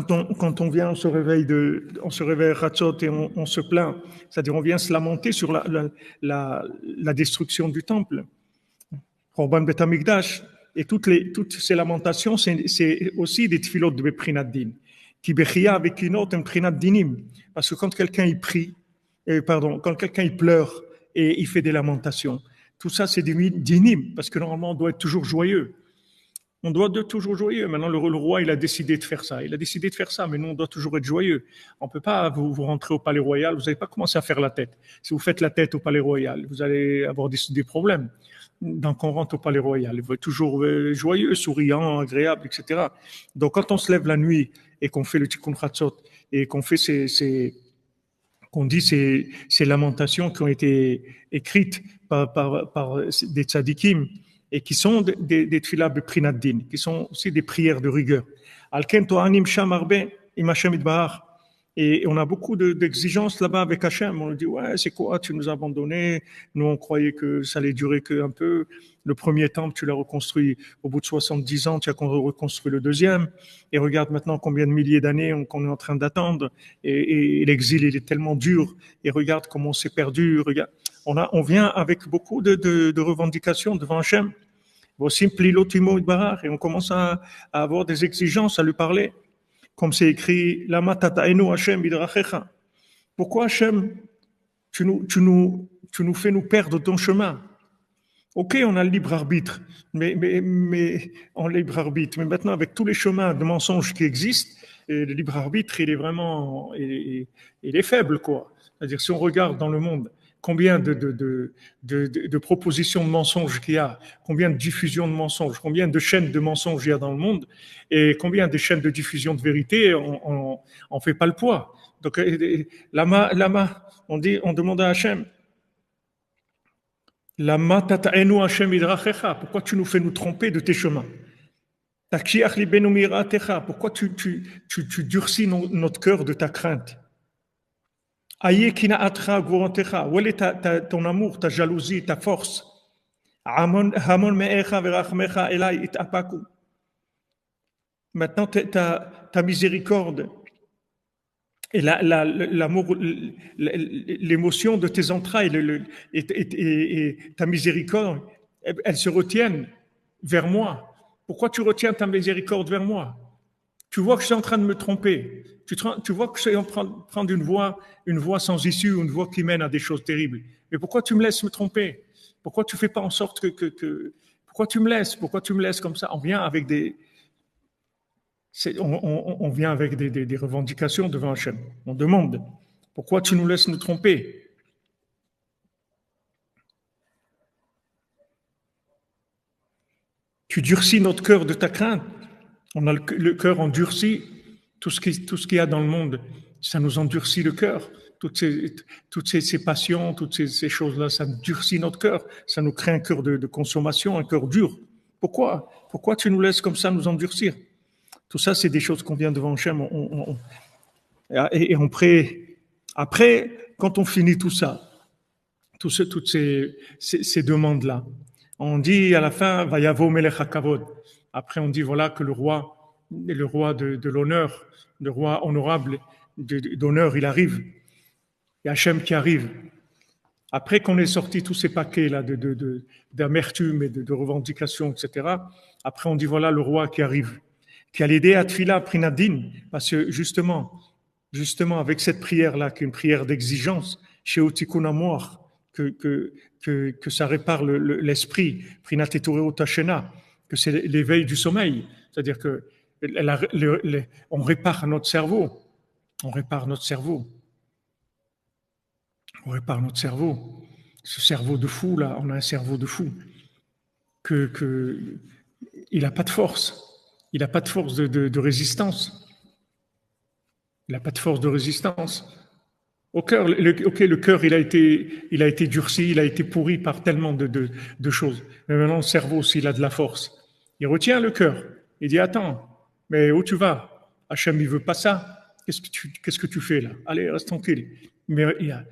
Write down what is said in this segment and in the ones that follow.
quand on vient, on se réveille Hatzot et on se plaint, c'est-à-dire on vient se lamenter sur la destruction du temple, Korban Bet Hamikdash, et toutes ces lamentations, c'est aussi des tfilot de Beprinat Din, qui bechia avec une autre Beprinat Dinim, parce que quand quelqu'un il prie, quand quelqu'un il pleure et il fait des lamentations, tout ça c'est des dinim, parce que normalement on doit être toujours joyeux. On doit être toujours joyeux. Maintenant, le roi, il a décidé de faire ça. Il a décidé de faire ça, mais nous, on doit toujours être joyeux. On ne peut pas vous rentrer au palais royal, vous n'allez pas commencer à faire la tête. Si vous faites la tête au palais royal, vous allez avoir des problèmes. Donc, on rentre au palais royal. Il faut être toujours joyeux, souriant, agréable, etc. Donc, quand on se lève la nuit et qu'on fait le Tikkun Chatzot et qu'on fait qu'on dit ces lamentations qui ont été écrites par des tzadikim, et qui sont des tfilah beprinat din, qui sont aussi des prières de rigueur. Alken to'anim sham arbe im Hashem itbarach. Et on a beaucoup d'exigences là-bas avec Hashem. On dit, ouais, c'est quoi, tu nous as abandonnés. Nous, on croyait que ça allait durer qu'un peu. Le premier temple, tu l'as reconstruit au bout de 70 ans, tu as reconstruit le deuxième. Et regarde maintenant combien de milliers d'années qu'on est en train d'attendre. Et l'exil, il est tellement dur. Et regarde comment on s'est perdu. Regarde. On vient avec beaucoup de revendications devant Hachem. Et on commence à avoir des exigences, à lui parler. Comme c'est écrit, Lama tata'enu Hachem bidrachecha. Pourquoi Hachem, tu nous fais nous perdre ton chemin? Ok, on a le libre arbitre, mais on libre arbitre. Mais maintenant, avec tous les chemins de mensonges qui existent, le libre arbitre, il est vraiment, il est faible, quoi. C'est-à-dire, si on regarde dans le monde, combien de propositions de mensonges qu'il y a, combien de diffusions de mensonges, combien de chaînes de mensonges il y a dans le monde, et combien de chaînes de diffusion de vérité, on fait pas le poids. Donc, lama, on demande à Hachem, lama tata'enu Hachem idrachecha, pourquoi tu nous fais nous tromper de tes chemins? Takshiach libenu miratecha, pourquoi tu durcis notre cœur de ta crainte? Aïe kina'atra gvorantecha, où est ton amour, ta jalousie, ta force? Hamon me'echa verachmecha elai itapaku. Maintenant, ta miséricorde et l'amour, l'émotion de tes entrailles et ta miséricorde, elles se retiennent vers moi. Pourquoi tu retiens ta miséricorde vers moi? Tu vois que je suis en train de me tromper. Tu vois que je suis en train de prendre une voie sans issue, une voie qui mène à des choses terribles. Mais pourquoi tu me laisses me tromper? Pourquoi tu fais pas en sorte pourquoi tu me laisses comme ça? On vient avec on vient avec des revendications devant Hachem. On demande, pourquoi tu nous laisses nous tromper? Tu durcis notre cœur de ta crainte. On a le cœur endurci. Tout ce qu'il y a dans le monde, ça nous endurcit le cœur. Toutes ces passions, toutes ces choses-là, ça durcit notre cœur. Ça nous crée un cœur de consommation, un cœur dur. Pourquoi tu nous laisses comme ça nous endurcir? Tout ça, c'est des choses qu'on vient devant Hachem. Et on prie. Après, quand on finit tout ça, toutes ces demandes-là, on dit à la fin, Vayavo Melech HaKavod. Après, on dit voilà que le roi de l'honneur, le roi honorable d'honneur, il arrive. Il y a Hachem qui arrive. Après qu'on ait sorti tous ces paquets-là d'amertume et de revendications, etc., après on dit voilà le roi qui arrive, qui a l'aider à Tfila Prinadin, parce que justement, avec cette prière-là, qui est une prière d'exigence, chez Otikun Amour, que ça répare l'esprit, Prinatetoreo Tashena, que c'est l'éveil du sommeil, c'est-à-dire que on répare notre cerveau. On répare notre cerveau. Ce cerveau de fou, là, on a un cerveau de fou. Il n'a pas de force. Il n'a pas de force de résistance. Il n'a pas de force de résistance. Au cœur, le cœur, il a été durci, il a été pourri par tellement de choses. Mais maintenant, le cerveau, s'il a de la force, il retient le cœur. Il dit, attends, mais où tu vas? Hachem, il veut pas ça. Qu'est-ce que tu fais là? Allez, reste tranquille. Mais il y a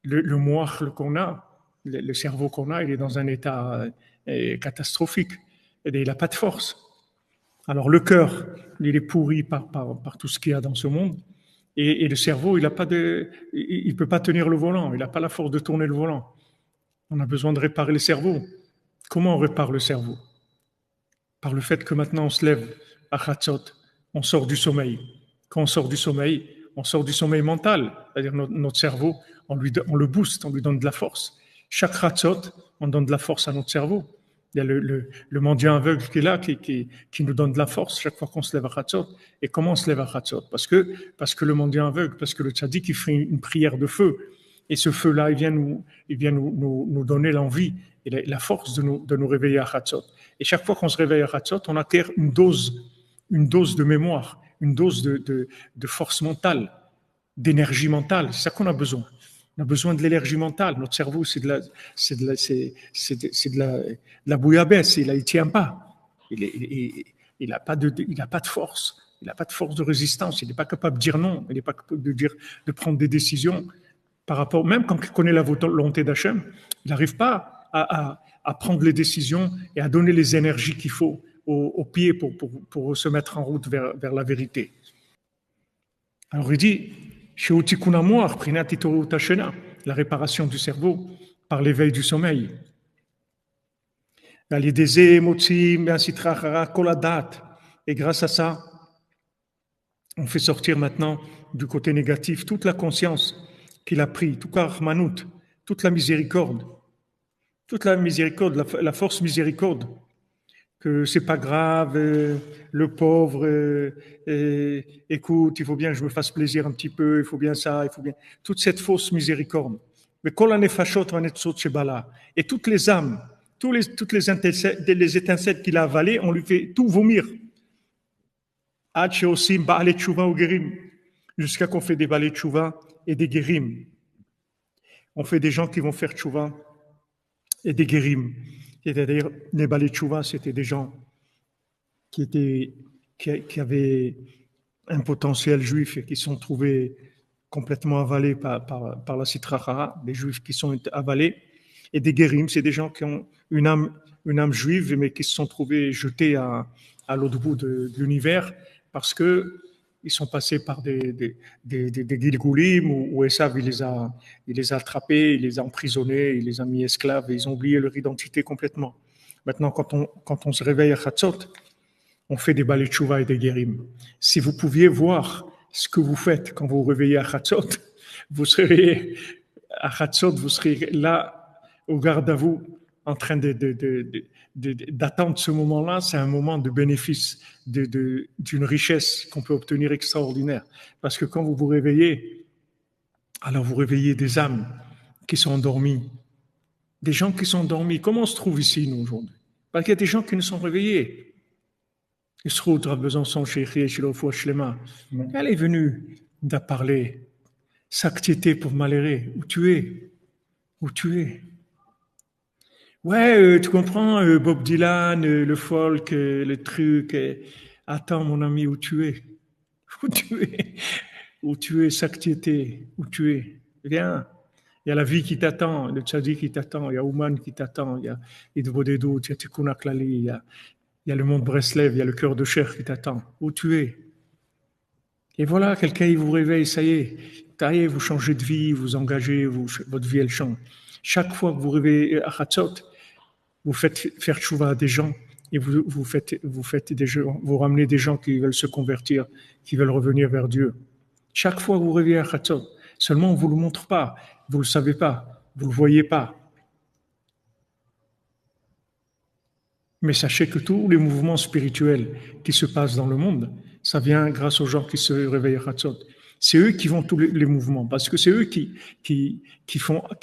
le moach qu'on a, le cerveau qu'on a, il est dans un état catastrophique. Et il n'a pas de force. Alors le cœur, il est pourri par tout ce qu'il y a dans ce monde. Et le cerveau, il peut pas tenir le volant. Il n'a pas la force de tourner le volant. On a besoin de réparer le cerveau. Comment on répare le cerveau? Par le fait que maintenant on se lève à Khatsot, on sort du sommeil. Quand on sort du sommeil mental, c'est-à-dire notre cerveau, on le booste, on lui donne de la force. Chaque Khatsot, on donne de la force à notre cerveau. Il y a le mendiant aveugle qui est là, qui nous donne de la force chaque fois qu'on se lève à Khatsot. Et comment on se lève à Khatsot? Parce que le mendiant aveugle, parce que le tzaddik, il fait une prière de feu. Et ce feu-là, il vient nous donner l'envie et la force de nous réveiller à Khatsot. Et chaque fois qu'on se réveille à Khatsot, on acquiert une dose de mémoire, une dose de force mentale, d'énergie mentale. C'est ça qu'on a besoin. On a besoin de l'énergie mentale. Notre cerveau, c'est de la bouillabaisse. Il ne tient pas. Il n'a pas de force. Il n'a pas de force de résistance. Il n'est pas capable de dire non. Il n'est pas capable de prendre des décisions par rapport, même quand il connaît la volonté d'Hachem, il n'arrive pas à prendre les décisions et à donner les énergies qu'il faut au pied pour se mettre en route vers la vérité. Alors il dit, la réparation du cerveau par l'éveil du sommeil. Et grâce à ça, on fait sortir maintenant du côté négatif toute la conscience qu'il a pris, toute la miséricorde, la force miséricorde, que c'est pas grave, le pauvre, écoute, il faut bien que je me fasse plaisir un petit peu, il faut bien ça, il faut bien toute cette fausse miséricorde. Mais et toutes les âmes, toutes les étincelles qu'il a avalées, on lui fait tout vomir. Jusqu'à qu'on fait des balais de tchouva et des guérim. On fait des gens qui vont faire tchouva et des guérim. C'est-à-dire, les balais de tchouva, c'était des gens qui avaient un potentiel juif et qui sont trouvés complètement avalés par la Sitra Achara, des juifs qui sont avalés. Et des guérim, c'est des gens qui ont une âme juive, mais qui se sont trouvés jetés à l'autre bout de l'univers parce que ils sont passés par des Gilgoulim où Esav il les a attrapés, il les a emprisonnés, il les a mis esclaves et ils ont oublié leur identité complètement. Maintenant, quand on se réveille à Chatzot, on fait des balais de tchouva et des guérim. Si vous pouviez voir ce que vous faites quand vous vous réveillez à Chatzot, vous seriez là au garde à vous en train d'attendre ce moment-là. C'est un moment de bénéfice, d'une richesse qu'on peut obtenir extraordinaire. Parce que quand vous vous réveillez, alors vous réveillez des âmes qui sont endormies, des gens qui sont endormis. Comment on se trouve ici, nous, aujourd'hui? Parce qu'il y a des gens qui ne sont réveillés. Elle est venue de parler. S'actiéter pour malhérer. Où tu es? Ouais, tu comprends, Bob Dylan, le folk, le truc. Attends, mon ami, où tu es? Où tu es, Saktiété? Où tu es? Viens. Il y a la vie qui t'attend, le tzaddik qui t'attend, il y a Ouman qui t'attend, il y a Idvodedou, il y a Tikkun HaKlali, il y a le monde Breslev, il y a le cœur de Cher qui t'attend. Où tu es? Et voilà, quelqu'un il vous réveille, ça y est, vous changez de vie, vous engagez, votre vie elle change. Chaque fois que vous réveillez à Chatzot, vous faites faire tchouva à des gens et vous ramenez des gens qui veulent se convertir, qui veulent revenir vers Dieu. Chaque fois que vous réveillez à Chatzot, seulement on ne vous le montre pas, vous ne le savez pas, vous ne le voyez pas. Mais sachez que tous les mouvements spirituels qui se passent dans le monde, ça vient grâce aux gens qui se réveillent à Chatzot. C'est eux qui font tous les mouvements, parce que c'est eux qui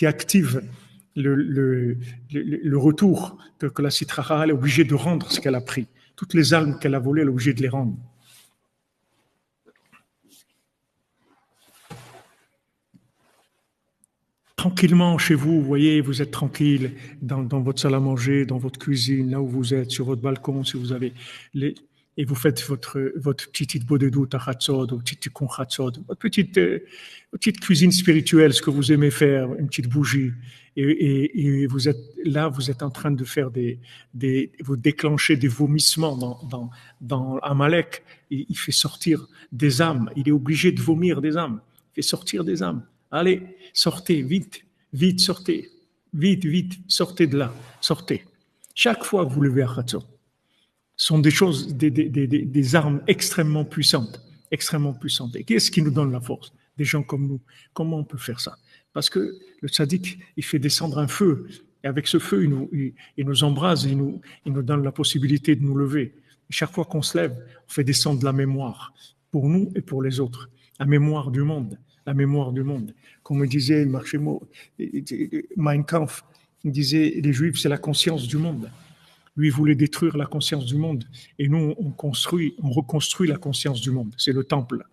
activent le retour que la Sitra Achara est obligée de rendre ce qu'elle a pris. Toutes les âmes qu'elle a volées, elle est obligée de les rendre. Tranquillement chez vous, vous voyez, vous êtes tranquille dans votre salle à manger, dans votre cuisine, là où vous êtes, sur votre balcon, si vous avez et vous faites votre petite bodedut à Hatzot, ou petite tikkun Hatzot, votre petite cuisine spirituelle, ce que vous aimez faire, une petite bougie, et vous êtes là, vous êtes en train de faire vous déclenchez des vomissements dans Amalek. Il fait sortir des âmes. Il est obligé de vomir des âmes. Il fait sortir des âmes. Allez, sortez, vite, vite, sortez. Vite, vite, sortez de là, sortez. Chaque fois que vous levez à Hatzot, sont des choses, des armes extrêmement puissantes, extrêmement puissantes. Et qu'est-ce qui nous donne la force? Des gens comme nous. Comment on peut faire ça? Parce que le tzaddik, il fait descendre un feu, et avec ce feu, il nous embrase, il nous donne la possibilité de nous lever. Et chaque fois qu'on se lève, on fait descendre la mémoire, pour nous et pour les autres. La mémoire du monde, la mémoire du monde. Comme me disait Marchemo, Mein Kampf, il disait, les Juifs, c'est la conscience du monde. Lui voulait détruire la conscience du monde. Et nous, on reconstruit la conscience du monde. C'est le temple.